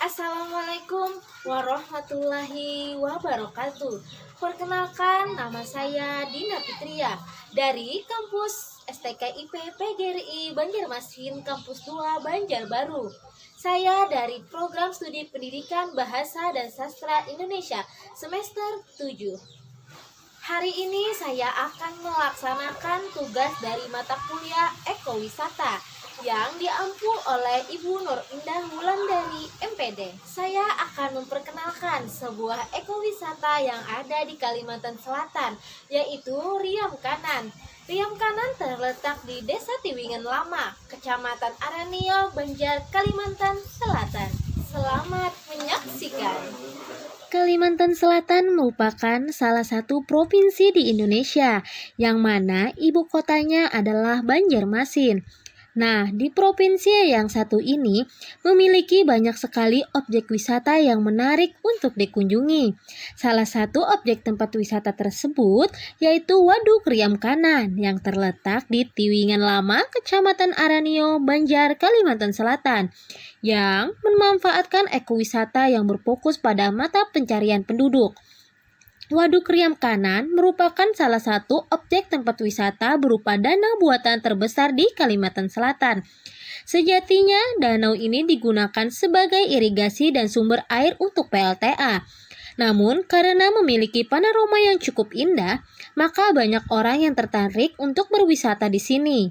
Assalamualaikum warahmatullahi wabarakatuh. Perkenalkan, nama saya Dina Fitria dari kampus STKIP PGRI Banjarmasin Kampus 2 Banjarbaru. Saya dari program studi pendidikan Bahasa dan Sastra Indonesia semester 7. Hari ini saya akan melaksanakan tugas dari mata kuliah Ekowisata yang diampu oleh Ibu Nur Indah Wulandari MPD. Saya akan memperkenalkan sebuah ekowisata yang ada di Kalimantan Selatan, yaitu Riam Kanan. Riam Kanan terletak di Desa Tiwingan Lama, Kecamatan Aranio, Banjar, Kalimantan Selatan. Selamat menyaksikan. Kalimantan Selatan merupakan salah satu provinsi di Indonesia, yang mana ibu kotanya adalah Banjarmasin. Nah, di provinsi yang satu ini memiliki banyak sekali objek wisata yang menarik untuk dikunjungi. Salah satu objek tempat wisata tersebut yaitu Waduk Riam Kanan yang terletak di Tiwingan Lama, Kecamatan Aranio, Banjar, Kalimantan Selatan, yang memanfaatkan ekowisata yang berfokus pada mata pencarian penduduk. Waduk Riam Kanan merupakan salah satu objek tempat wisata berupa danau buatan terbesar di Kalimantan Selatan. Sejatinya, danau ini digunakan sebagai irigasi dan sumber air untuk PLTA. Namun, karena memiliki panorama yang cukup indah, maka banyak orang yang tertarik untuk berwisata di sini.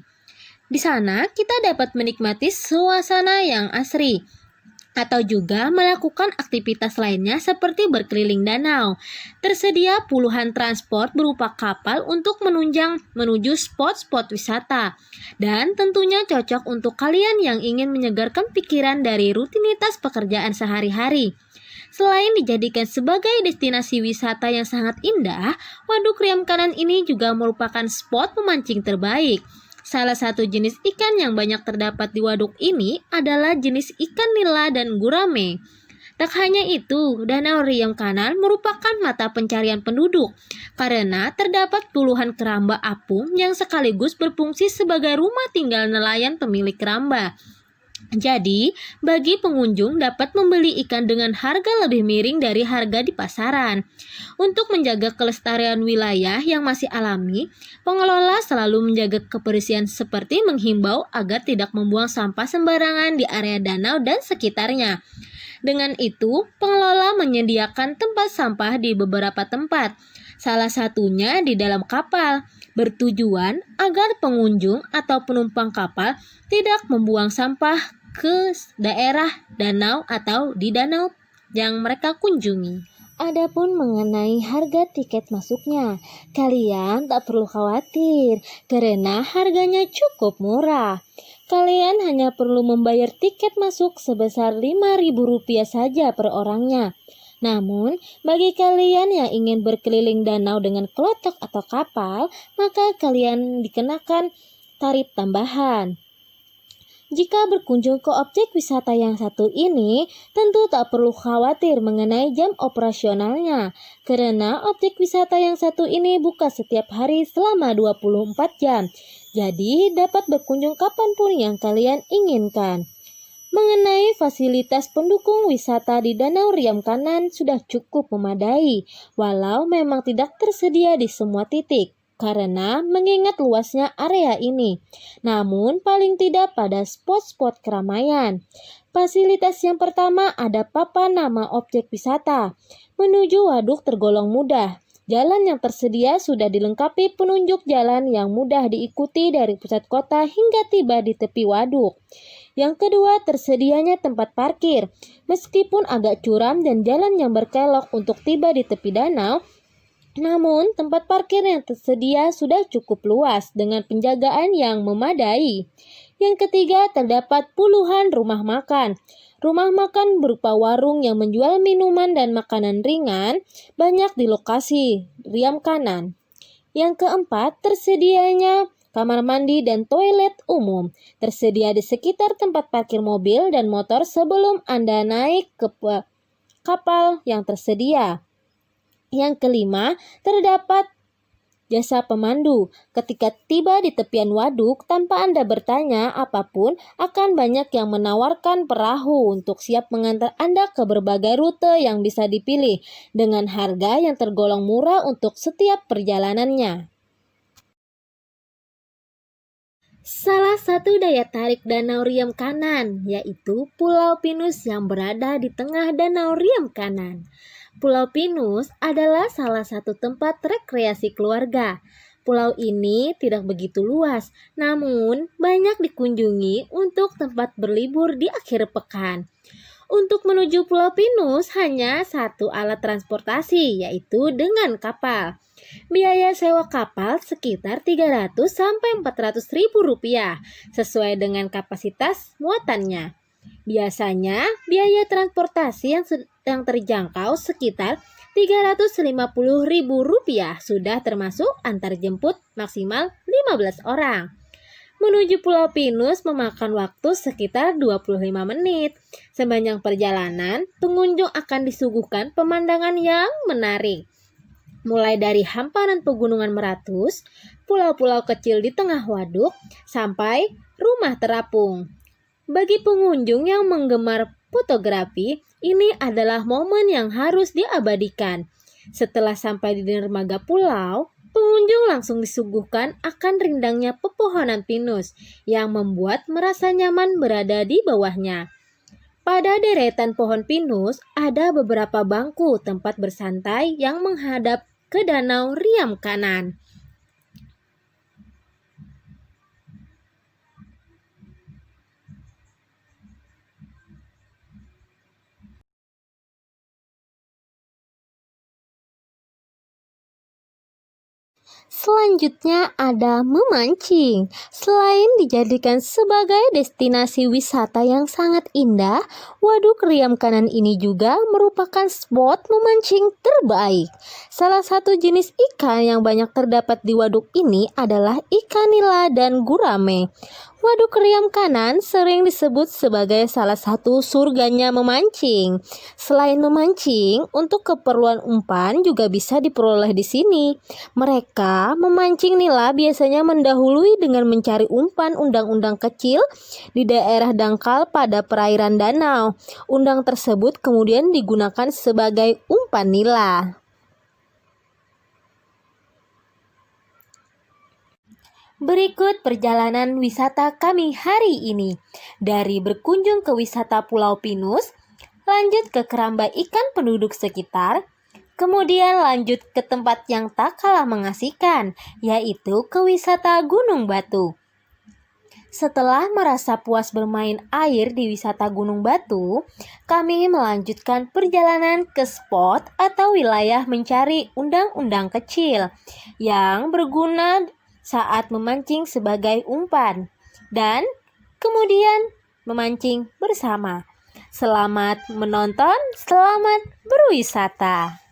Di sana, kita dapat menikmati suasana yang asri, atau juga melakukan aktivitas lainnya seperti berkeliling danau. Tersedia puluhan transport berupa kapal untuk menunjang menuju spot-spot wisata. Dan tentunya cocok untuk kalian yang ingin menyegarkan pikiran dari rutinitas pekerjaan sehari-hari. Selain dijadikan sebagai destinasi wisata yang sangat indah, Waduk Riam Kanan ini juga merupakan spot memancing terbaik. Salah satu jenis ikan yang banyak terdapat di waduk ini adalah jenis ikan nila dan gurame. Tak hanya itu, Danau Riam Kanan merupakan mata pencarian penduduk karena terdapat puluhan keramba apung yang sekaligus berfungsi sebagai rumah tinggal nelayan pemilik keramba. Jadi, bagi pengunjung dapat membeli ikan dengan harga lebih miring dari harga di pasaran. Untuk menjaga kelestarian wilayah yang masih alami, pengelola selalu menjaga kebersihan seperti menghimbau agar tidak membuang sampah sembarangan di area danau dan sekitarnya. Dengan itu, pengelola menyediakan tempat sampah di beberapa tempat, salah satunya di dalam kapal, bertujuan agar pengunjung atau penumpang kapal tidak membuang sampah ke daerah danau atau di danau yang mereka kunjungi. Adapun mengenai harga tiket masuknya, kalian tak perlu khawatir karena harganya cukup murah. Kalian hanya perlu membayar tiket masuk sebesar Rp5.000 saja per orangnya. Namun, bagi kalian yang ingin berkeliling danau dengan klotok atau kapal, maka kalian dikenakan tarif tambahan. Jika berkunjung ke objek wisata yang satu ini, tentu tak perlu khawatir mengenai jam operasionalnya, karena objek wisata yang satu ini buka setiap hari selama 24 jam. Jadi, dapat berkunjung kapanpun yang kalian inginkan. Mengenai fasilitas pendukung wisata di Danau Riam Kanan sudah cukup memadai, walau memang tidak tersedia di semua titik karena mengingat luasnya area ini. Namun paling tidak pada spot-spot keramaian. Fasilitas yang pertama ada papan nama objek wisata. Menuju waduk tergolong mudah. Jalan yang tersedia sudah dilengkapi penunjuk jalan yang mudah diikuti dari pusat kota hingga tiba di tepi waduk. Yang kedua, tersedianya tempat parkir. Meskipun agak curam dan jalan yang berkelok untuk tiba di tepi danau, namun tempat parkir yang tersedia sudah cukup luas dengan penjagaan yang memadai. Yang ketiga, terdapat puluhan rumah makan. Rumah makan berupa warung yang menjual minuman dan makanan ringan banyak di lokasi Riam Kanan. Yang keempat, tersedianya kamar mandi dan toilet umum. Tersedia di sekitar tempat parkir mobil dan motor sebelum Anda naik ke kapal yang tersedia. Yang kelima, terdapat jasa pemandu. Ketika tiba di tepian waduk, tanpa Anda bertanya apapun, akan banyak yang menawarkan perahu untuk siap mengantar Anda ke berbagai rute yang bisa dipilih dengan harga yang tergolong murah untuk setiap perjalanannya. Salah satu daya tarik Danau Riam Kanan yaitu Pulau Pinus yang berada di tengah Danau Riam Kanan. Pulau Pinus adalah salah satu tempat rekreasi keluarga. Pulau ini tidak begitu luas, namun banyak dikunjungi untuk tempat berlibur di akhir pekan. Untuk menuju Pulau Pinus hanya satu alat transportasi, yaitu dengan kapal. Biaya sewa kapal sekitar 300 sampai 400 ribu rupiah, sesuai dengan kapasitas muatannya. Biasanya biaya transportasi yang terjangkau sekitar 350 ribu rupiah sudah termasuk antar jemput maksimal 15 orang. Menuju Pulau Pinus memakan waktu sekitar 25 menit. Sepanjang perjalanan, pengunjung akan disuguhkan pemandangan yang menarik. Mulai dari hamparan pegunungan meratus, pulau-pulau kecil di tengah waduk, sampai rumah terapung. Bagi pengunjung yang menggemar fotografi, ini adalah momen yang harus diabadikan. Setelah sampai di dermaga pulau, pengunjung langsung disuguhkan akan rindangnya pepohonan pinus yang membuat merasa nyaman berada di bawahnya. Pada deretan pohon pinus ada beberapa bangku tempat bersantai yang menghadap ke Danau Riam Kanan. Selanjutnya ada memancing. Selain dijadikan sebagai destinasi wisata yang sangat indah, Waduk Riam Kanan ini juga merupakan spot memancing terbaik. Salah satu jenis ikan yang banyak terdapat di waduk ini adalah ikan nila dan gurame. Waduk Riam Kanan sering disebut sebagai salah satu surganya memancing. Selain memancing, untuk keperluan umpan juga bisa diperoleh di sini. Mereka memancing nila biasanya mendahului dengan mencari umpan undang-undang kecil di daerah dangkal pada perairan danau. Undang tersebut kemudian digunakan sebagai umpan nila. Berikut perjalanan wisata kami hari ini. Dari berkunjung ke wisata Pulau Pinus, lanjut ke keramba ikan penduduk sekitar, kemudian lanjut ke tempat yang tak kalah mengasihkan, yaitu ke wisata Gunung Batu. Setelah merasa puas bermain air di wisata Gunung Batu, kami melanjutkan perjalanan ke spot atau wilayah mencari undang-undang kecil yang berguna saat memancing sebagai umpan dan kemudian memancing bersama. Selamat menonton, selamat berwisata.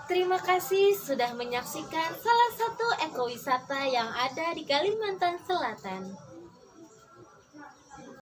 Terima kasih sudah menyaksikan salah satu ekowisata yang ada di Kalimantan Selatan.